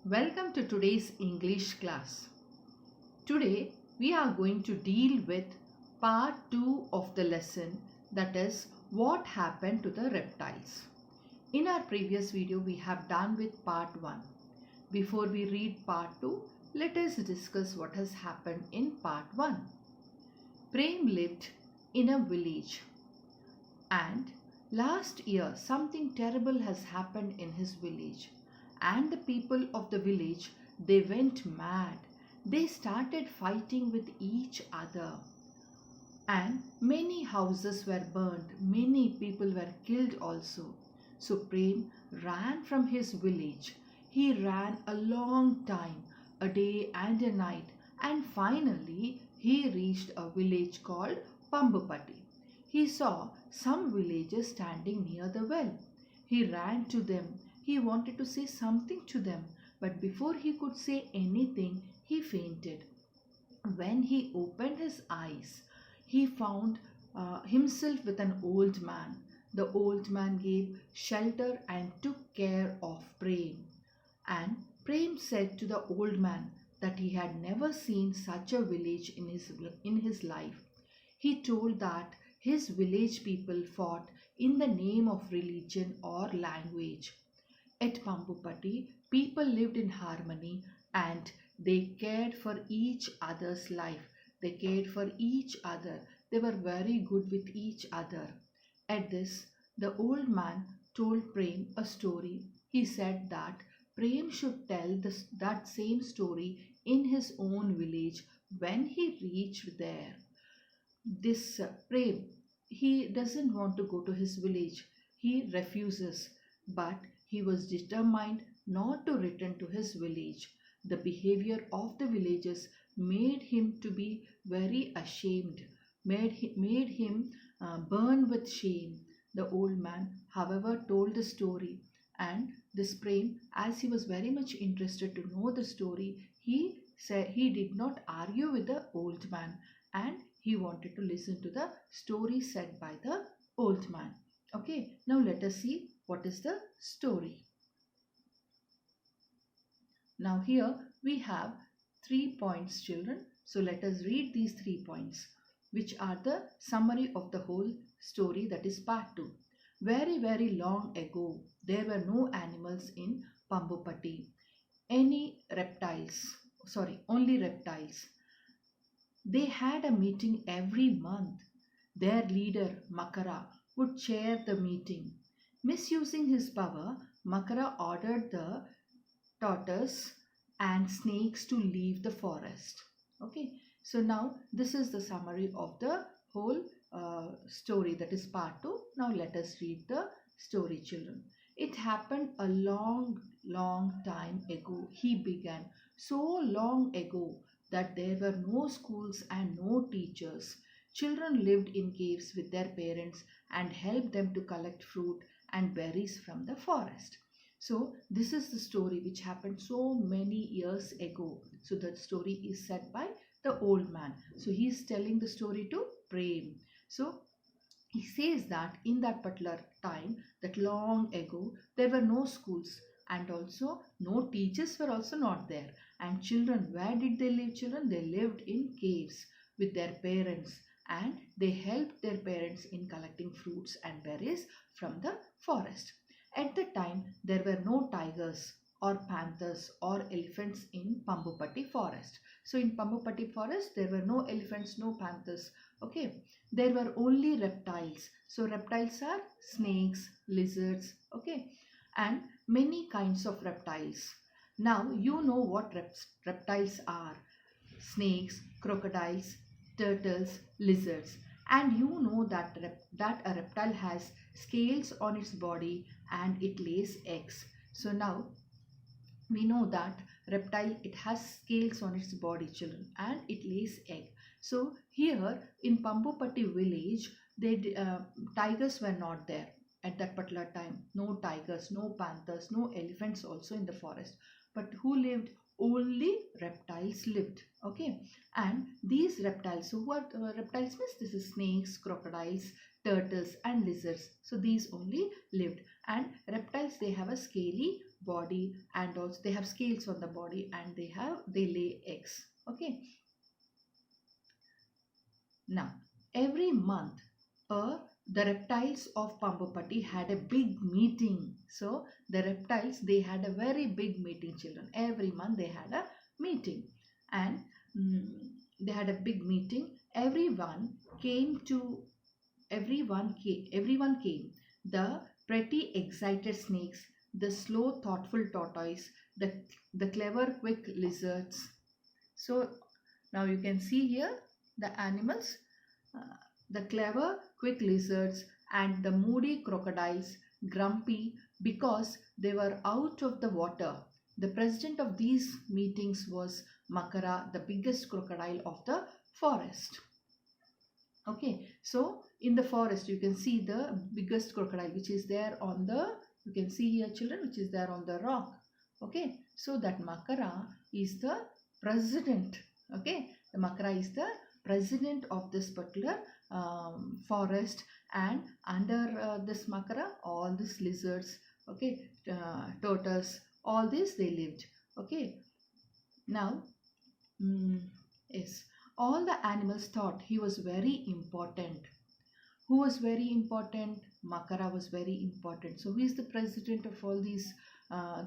Welcome to today's English class. Today we are going to deal with part 2 of the lesson, that is what happened to the reptiles. In our previous video we have done with part 1. Before we read part 2, let us discuss what has happened in part 1. Prem lived in a village and last year something terrible has happened in his village, and the people of the village, they went mad. They started fighting with each other and many houses were burned, many people were killed also. So Prem ran from his village. He ran a long time, a day and a night, and finally he reached a village called Pambupati. He saw some villagers standing near the well. He ran to them. He wanted to say something to them, but before he could say anything, he fainted. When he opened his eyes, he found himself with an old man. The old man gave shelter and took care of Prem. And Prem said to the old man that he had never seen such a village in his life. He told that his village people fought in the name of religion or language. At Pampupati, people lived in harmony and they cared for each other's life. They cared for each other. They were very good with each other. At this, the old man told Prem a story. He said that Prem should tell that same story in his own village when he reached there. This Prem, he doesn't want to go to his village. He refuses, but he was determined not to return to his village. The behavior of the villagers made him to be very ashamed, made him burn with shame. The old man, however, told the story, and this Prem, as he was very much interested to know the story, he said he did not argue with the old man, and he wanted to listen to the story said by the old man. Okay, now let us see what is the story. Now here we have 3 points, children. So let us read these 3 points, which are the summary of the whole story, that is part 2. Very long ago, there were no animals in Pambupati. Only reptiles. They had a meeting every month. Their leader, Makara, would chair the meeting. Misusing his power, Makara ordered the tortoise and snakes to leave the forest. Okay, so now this is the summary of the whole story, that is part 2. Now let us read the story, children. It happened a long time ago. He began. So long ago that there were no schools and no teachers. Children lived in caves with their parents and helped them to collect fruit and berries from the forest. So this is the story which happened so many years ago. So that story is said by the old man. So he is telling the story to Prem. So he says that in that particular time, that long ago, there were no schools and also no teachers were also not there. And children, where did they live, children? They lived in caves with their parents, and they helped their parents in collecting fruits and berries from the forest. At the time, there were no tigers or panthers or elephants in Pambupati forest. So in Pambupati forest, there were no elephants, no panthers. Okay, there were only reptiles. So reptiles are snakes, lizards, okay, and many kinds of reptiles. Now you know what reptiles are: snakes, crocodiles, turtles, lizards. And you know that that a reptile has scales on its body and it lays eggs. So now we know that reptile, it has scales on its body, children, and it lays egg. So here in Pambupati village, tigers were not there at that particular time. No tigers, no panthers, no elephants also in the forest. But who lived? Only reptiles lived. Okay, and these reptiles, so what reptiles means? This is snakes, crocodiles, turtles and lizards. So these only lived. And reptiles, they have a scaly body, and also they have scales on the body, and they lay eggs. Okay. Now, every month, the reptiles of Pambupatti had a big meeting. So, the reptiles, they had a very big meeting, children. Every month they had a meeting. And they had a big meeting. Everyone came. The pretty excited snakes, the slow thoughtful tortoise, the clever quick lizards. So now you can see here the animals, uh, the clever quick lizards and the moody crocodiles, grumpy because they were out of the water. The president of these meetings was Makara, the biggest crocodile of the forest. Okay, so in the forest you can see the biggest crocodile, which is there on the, you can see here children, which is there on the rock. Okay, so that Makara is the president. Okay, the Makara is the president of this particular forest, and under this Makara, all these lizards, okay, tortoise, all this they lived. Okay, now yes, all the animals thought he was very important. Who was very important? Makara was very important. So who is the president of all these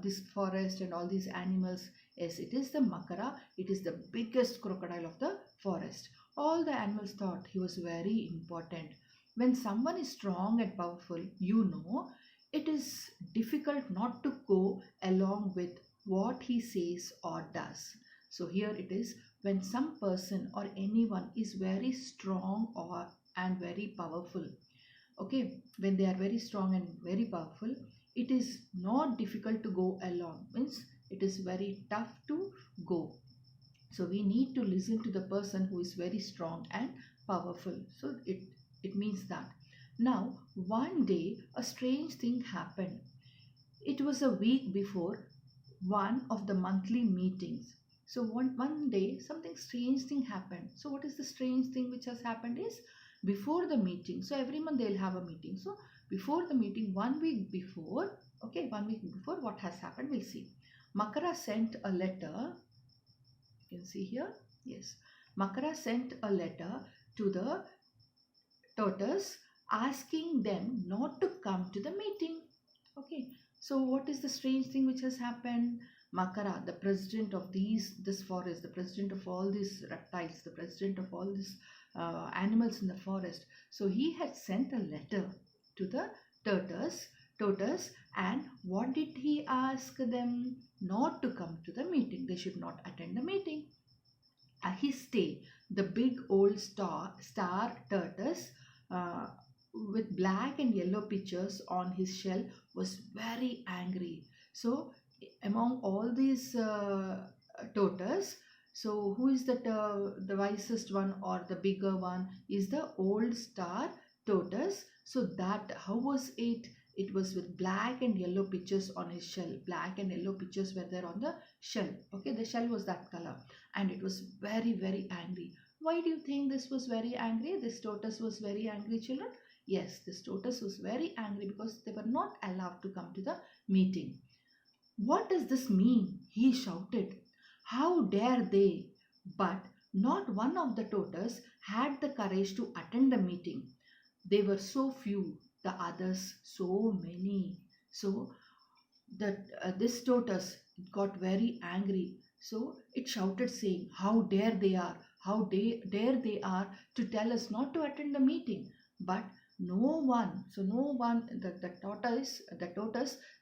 this forest and all these animals? Yes, it is the Makara. It is the biggest crocodile of the forest. All the animals thought he was very important. When someone is strong and powerful, you know, it is difficult not to go along with what he says or does. So here it is, when some person or anyone is very strong or and very powerful, okay, when they are very strong and very powerful, it is not difficult to go along, means it is very tough to go. So we need to listen to the person who is very strong and powerful. So it means that. Now one day a strange thing happened. It was a week before one of the monthly meetings. So one day something strange thing happened. So what is the strange thing which has happened is, before the meeting, so every month they'll have a meeting. So before the meeting, 1 week before, okay, 1 week before, what has happened, we'll see. Makara sent a letter, you can see here, yes, Makara sent a letter to the tortoise asking them not to come to the meeting. Okay, so what is the strange thing which has happened? Makara, the president of this forest, the president of all these reptiles, the president of all these animals in the forest. So he had sent a letter to the tortoise, and what did he ask them? Not to come to the meeting. They should not attend the meeting. At his stay, the big old star tortoise, uh, with black and yellow pictures on his shell, was very angry. So among all these tortoise, so who is the wisest one or the bigger one is the old star tortoise. So that, how was it? It was with black and yellow pictures on his shell. Black and yellow pictures were there on the shell. Okay, the shell was that color, and it was very, very angry. Why do you think this was very angry? This tortoise was very angry, children. Yes, this tortoise was very angry because they were not allowed to come to the meeting. What does this mean? He shouted. How dare they? But not one of the tortoise had the courage to attend the meeting. They were so few, the others so many. So this tortoise got very angry. So it shouted, saying, "How dare they are? How dare they are to tell us not to attend the meeting?" But no one, so no one, the tortoise,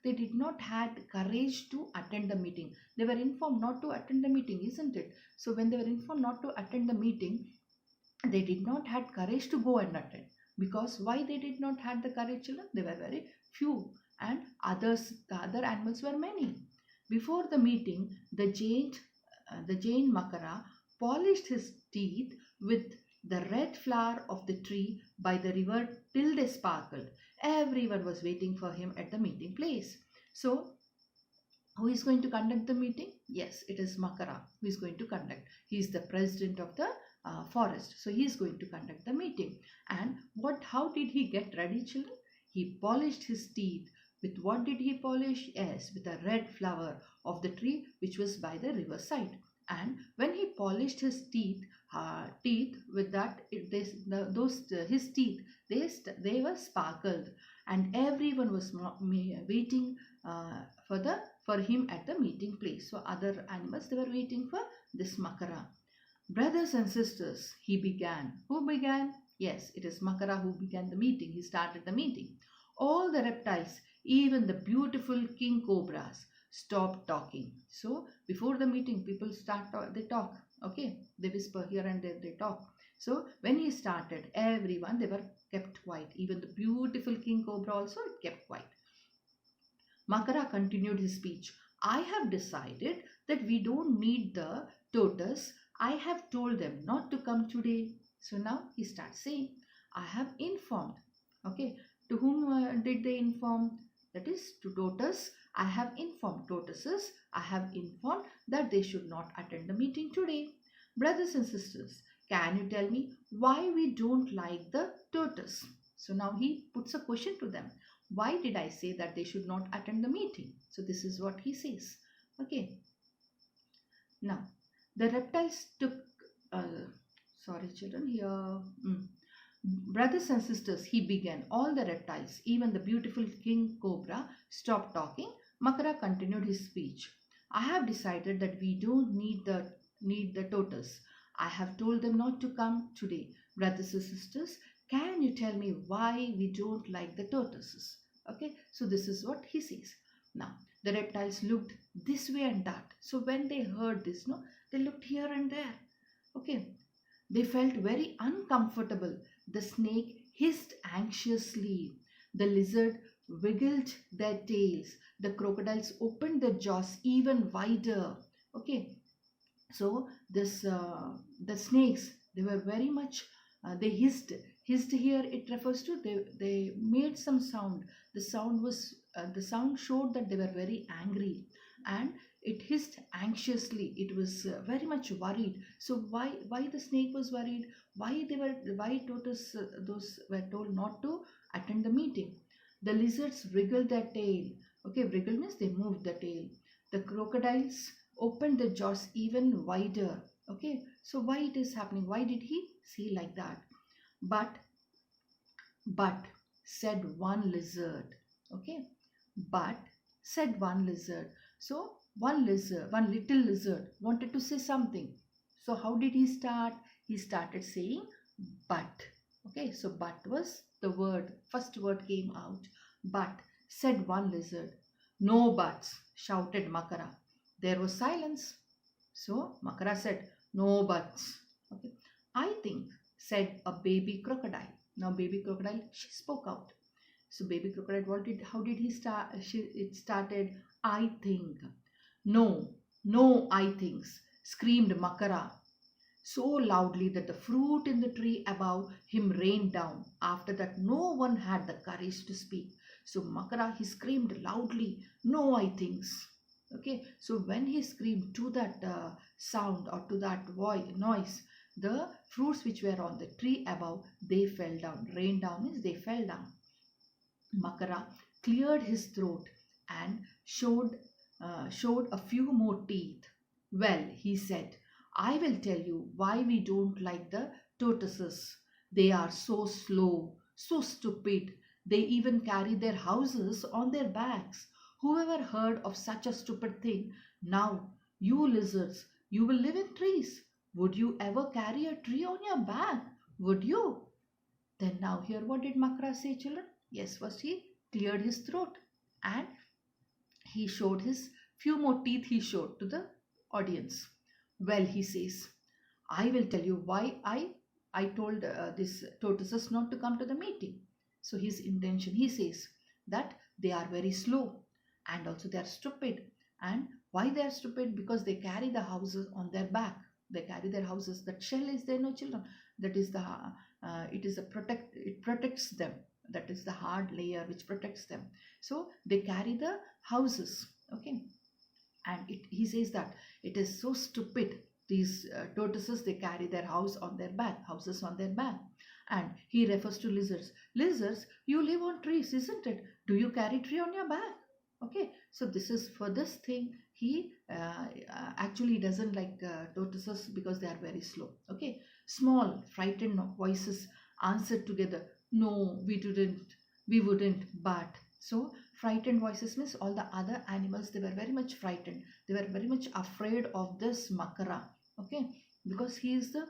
they did not had courage to attend the meeting. They were informed not to attend the meeting, isn't it? So when they were informed not to attend the meeting, they did not had courage to go and attend. Because why they did not had the courage, children? They were very few, and the other animals were many. Before the meeting, the Jain Makara polished his teeth with the red flower of the tree by the river till they sparkled. Everyone was waiting for him at the meeting place. So who is going to conduct the meeting? Yes, it is Makara who is going to conduct. He is the president of the forest. So he is going to conduct the meeting. And how did he get ready, children? He polished his teeth With what did he polish? Yes, with a red flower of the tree which was by the riverside. And when he polished his teeth with that, his teeth they were sparkled, and everyone was waiting for him at the meeting place. So other animals, they were waiting for this Makara. Brothers and sisters, he began. Who began? Yes, it is Makara who began the meeting. He started the meeting. All the reptiles, even the beautiful king cobras, stopped talking. So before the meeting, people they talk. Okay, they whisper here and there, they talk. So when he started, everyone, they were kept quiet. Even the beautiful king cobra also kept quiet. Makara continued his speech. I have decided that we don't need the tortoise. I have told them not to come today. So now he starts saying, I have informed. Okay, to whom did they inform? That is to tortoise. I have informed tortoises. I have informed that they should not attend the meeting today. Brothers and sisters, can you tell me why we don't like the tortoise? So now he puts a question to them. Why did I say that they should not attend the meeting? So this is what he says. Okay. Now, the reptiles took, sorry children, here, brothers and sisters, he began. All the reptiles, even the beautiful king cobra, stopped talking. Makara continued his speech. I have decided that we don't need the tortoise. I have told them not to come today. Brothers and sisters, can you tell me why we don't like the tortoises? Okay, so this is what he says. Now, the reptiles looked this way and that. So when they heard this, no, they looked here and there. Okay, they felt very uncomfortable. The snake hissed anxiously. The lizard wiggled their tails. The crocodiles opened their jaws even wider. Okay, so this the snakes, they were very much they hissed here, it refers to they made some sound. The sound showed that they were very angry, and it hissed anxiously. It was very much worried. So why the snake was worried? Why tortoise those were told not to attend the meeting? The lizards wriggled their tail. Okay, wriggle means they moved the tail. The crocodiles opened the jaws even wider. Okay, so why it is happening? Why did he say like that? But but said one lizard. Okay, but said one lizard. So one little lizard wanted to say something. So how did he start? He started saying but. Okay, so but was the word, first word came out. But, said one lizard. No buts, shouted Makara. There was silence. So Makara said, no buts. Okay. I think, said a baby crocodile. Now baby crocodile, she spoke out. So baby crocodile, how did he start? It started, I think. No, no, I thinks, screamed Makara so loudly that the fruit in the tree above him rained down. After that, no one had the courage to speak. So Makara, he screamed loudly, no, I thinks. Okay, so when he screamed to that sound or to that noise, the fruits which were on the tree above, they fell down. Rain down means they fell down. Makara cleared his throat and showed a few more teeth. Well, he said, I will tell you why we don't like the tortoises. They are so slow, so stupid. They even carry their houses on their backs. Whoever heard of such a stupid thing? Now, you lizards, you will live in trees. Would you ever carry a tree on your back? Would you? Then now here what did Makra say, children? Yes, first he cleared his throat and he showed his few more teeth he showed to the audience. Well, he says, I will tell you why I told this tortoises not to come to the meeting. So his intention, he says that they are very slow and also they are stupid. And why they are stupid? Because they carry the houses on their back. They carry their houses. That shell is there, no children. That is the it protects them. That is the hard layer which protects them. So they carry the houses. Okay, and he says that it is so stupid. These tortoises, they carry their houses on their back, And he refers to lizards. Lizards, you live on trees, isn't it? Do you carry tree on your back? Okay, so this is for this thing. He actually doesn't like tortoises because they are very slow. Okay, small, frightened voices answered together, "No, we wouldn't, but." So, frightened voices means all the other animals, they were very much frightened. They were very much afraid of this Makara. Okay, because he is the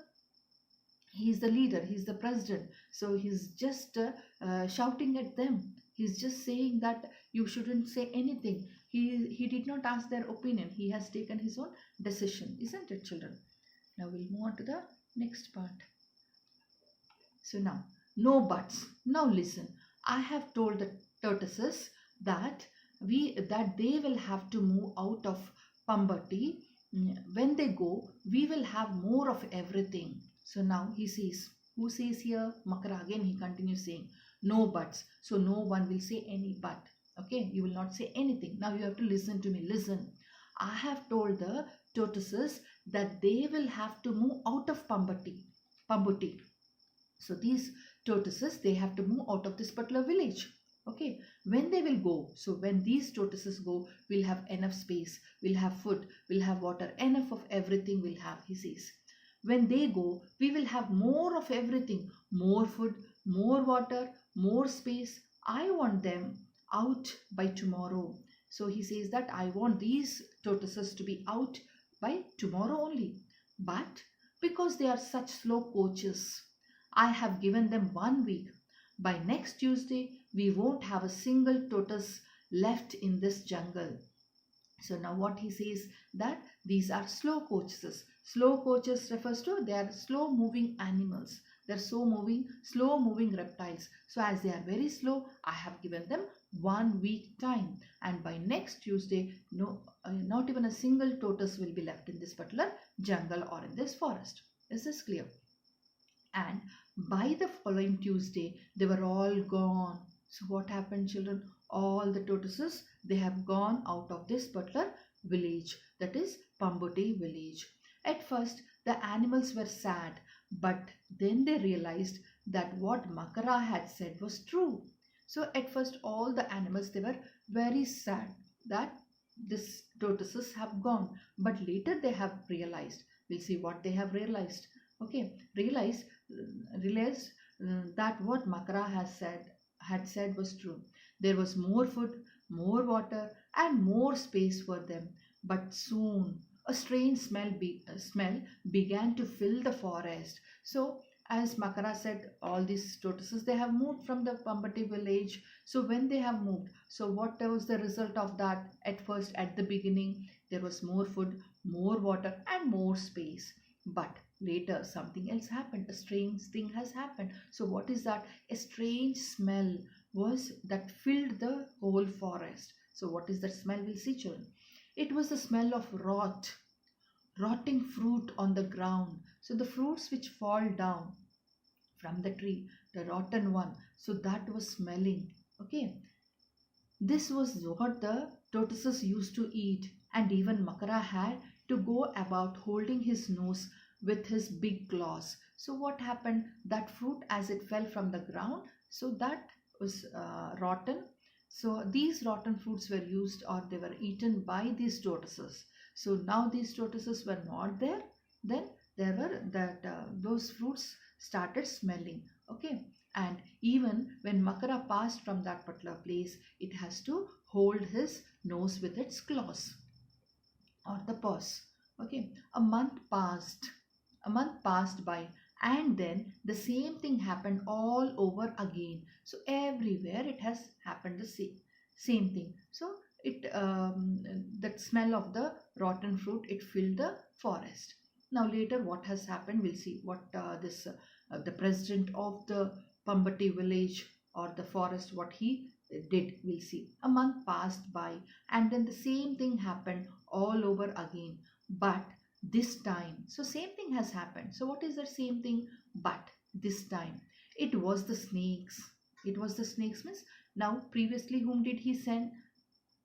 leader, he is the president, so he's just shouting at them. He's just saying that you shouldn't say anything. He did not ask their opinion, he has taken his own decision, isn't it, children? Now we'll move on to the next part. So now, no buts. Now listen, I have told the tortoises that they will have to move out of Pambati. When they go, we will have more of everything. So now he says, who says here? Makara. Again he continues saying, no buts. So no one will say any but. Okay, you will not say anything. Now you have to listen to me. Listen. I have told the tortoises that they will have to move out of Pambuti. So these tortoises, they have to move out of this particular village. Okay, when they will go, so when these tortoises go, we'll have enough space, we'll have food, we'll have water, enough of everything we'll have, he says. When they go, we will have more of everything, more food, more water, more space. I want them out by tomorrow. So he says that I want these tortoises to be out by tomorrow only. But because they are such slow coaches, I have given them 1 week. By next Tuesday, we won't have a single tortoise left in this jungle. So now what he says, that these are slow coaches. Slow coaches refers to they are slow moving animals. They are slow moving reptiles. So as they are very slow, I have given them 1 week time. And by next Tuesday, not even a single tortoise will be left in this particular jungle or in this forest. Is this clear? And by the following Tuesday, they were all gone. So what happened, children? All the tortoises, they have gone out of this particular village, that is Pambuti village. At first, the animals were sad, but then they realized that what Makara had said was true. So at first, all the animals, they were very sad that this tortoises have gone, but later they have realized. We'll see what they have realized. Okay, realized that what Makara had said was true. There was more food, more water, and more space for them. But soon a strange smell began to fill the forest. So as Makara said, all these tortoises, they have moved from the Pambati village. So when they have moved, so what was the result of that? At first, at the beginning, there was more food, more water, and more space. But later something else happened. A strange thing has happened. So what is that? A strange smell was that filled the whole forest. So what is that smell? We'll see, children. It was the smell of rotting fruit on the ground. So the fruits which fall down from the tree, the rotten one, so that was smelling. Okay, this was what the tortoises used to eat, and even Makara had to go about holding his nose with his big claws. So what happened? That fruit, as it fell from the ground, so that was rotten. So these rotten fruits were used, or they were eaten by these tortoises. So now these tortoises were not there. Then there were that those fruits started smelling. Okay, and even when Makara passed from that particular place, it has to hold his nose with its claws or the paws. Okay, a month passed by, and then the same thing happened all over again. So everywhere it has happened the same thing. So it that smell of the rotten fruit, it filled the forest. Now later what has happened, we'll see what this the president of the Pambati village or the forest, what he did. We'll see. A month passed by, and then the same thing happened all over again. But this time, so same thing has happened. So what is the same thing? But this time it was the snakes. It was the snakes means, now previously whom did he send?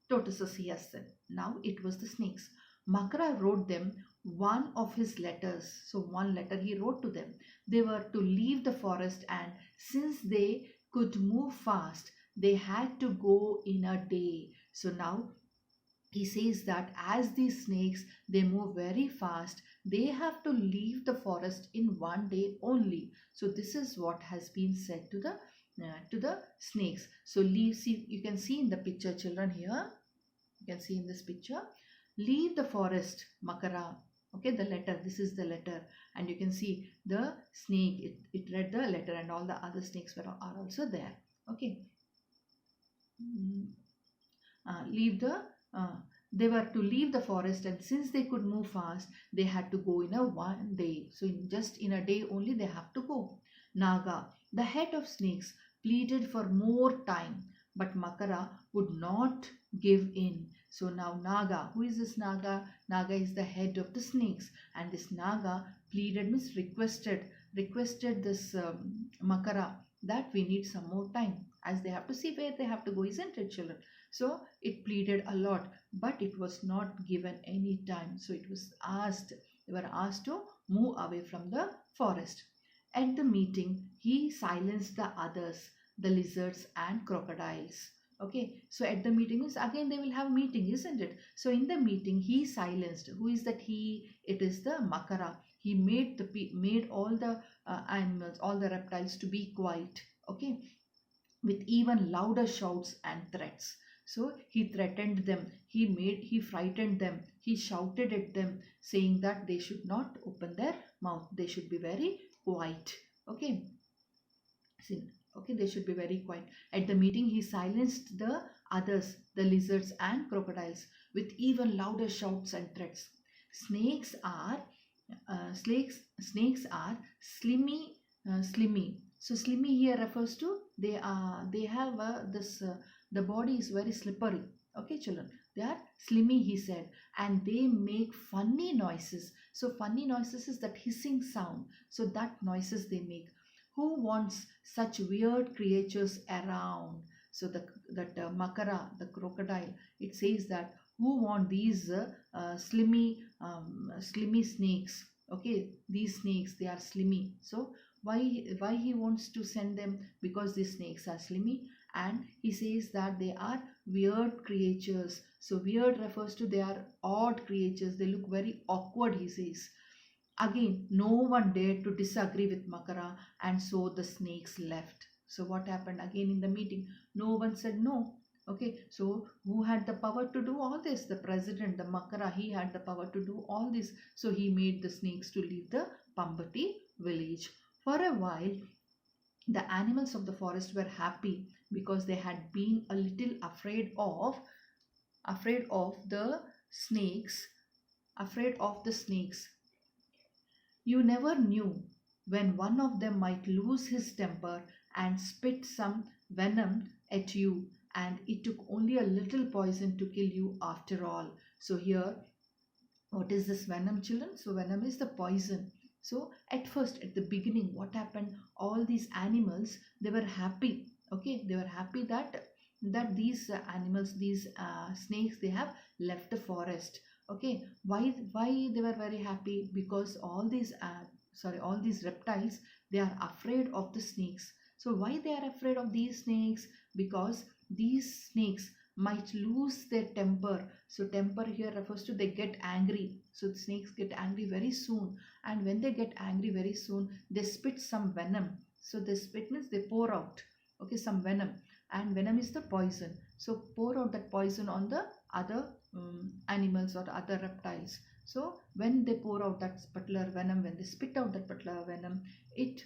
Tortoises he has sent. Now it was the snakes. Makara wrote them one of his letters. So one letter he wrote to them. They were to leave the forest, and since they could move fast, they had to go in a day. So now he says that as these snakes, they move very fast, they have to leave the forest in one day only. So this is what has been said to the snakes. So leave, see, you can see in the picture, children, here you can see in this picture, leave the forest, Makara. Okay, the letter, this is the letter, and you can see the snake, it read the letter, and all the other snakes are also there. Okay. Leave the They were to leave the forest, and since they could move fast, they had to go in a one day. So just in a day only they have to go. Naga, the head of snakes, pleaded for more time, but Makara would not give in. So now Naga, who is this Naga? Naga is the head of the snakes, and this Naga pleaded, means requested this Makara that we need some more time, as they have to see where they have to go, isn't it, children? So it pleaded a lot, but it was not given any time. So it was asked, they were asked to move away from the forest. At the meeting, he silenced the others, the lizards and crocodiles. Okay, so at the meeting means again they will have meeting, isn't it? So in the meeting, he silenced. Who is that he? It is the Makara. He made all the animals, all the reptiles to be quiet. Okay, with even louder shouts and threats. So he threatened them, he frightened them, he shouted at them, saying that they should not open their mouth, they should be very quiet. Okay. See, okay, they should be very quiet. At the meeting, he silenced the others, the lizards and crocodiles, with even louder shouts and threats. Snakes are snakes are slimy. So slimy here refers to they have this the body is very slippery. Okay, children, they are slimy, he said, and they make funny noises. So funny noises is that hissing sound. So that noises they make. Who wants such weird creatures around? So Makara, the crocodile, it says that who want these slimy snakes? Okay, these snakes, they are slimy. So why he wants to send them? Because these snakes are slimy, and he says that they are weird creatures. So weird refers to they are odd creatures, they look very awkward, he says. Again, no one dared to disagree with Makara, and so the snakes left. So what happened again in the meeting? No one said no. Okay, so who had the power to do all this? The president, the Makara, he had the power to do all this. So he made the snakes to leave the Pambati village. For a while, the animals of the forest were happy because they had been a little afraid of the snakes, afraid of the snakes. You never knew when one of them might lose his temper and spit some venom at you, and it took only a little poison to kill you after all. So here, what is this venom, children? So venom is the poison. So at first, at the beginning, what happened? All these animals, they were happy. Okay, they were happy that these animals, these snakes, they have left the forest. Okay, why they were very happy? Because all these reptiles, they are afraid of the snakes. So why they are afraid of these snakes? Because these snakes might lose their temper. So temper here refers to they get angry. So the snakes get angry very soon, and when they get angry very soon, they spit some venom. So they spit means they pour out, okay, some venom, and venom is the poison. So pour out that poison on the other animals or other reptiles. So when they pour out that particular venom, when they spit out that particular venom, it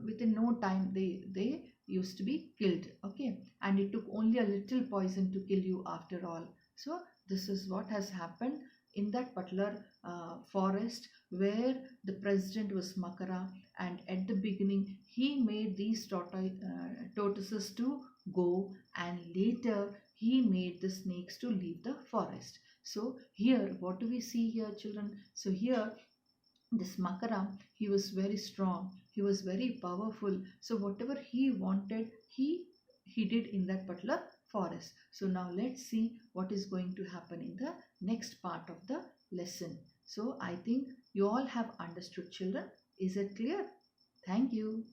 within no time they used to be killed. Okay, and it took only a little poison to kill you after all. So this is what has happened in that particular forest where the president was Makara, and at the beginning he made these tortoises to go, and later he made the snakes to leave the forest. So here, what do we see here, children? So here, this Makara, he was very strong, he was very powerful. So whatever he wanted, he did in that particular forest. So now let's see what is going to happen in the next part of the lesson. So I think you all have understood, children. Is it clear? Thank you.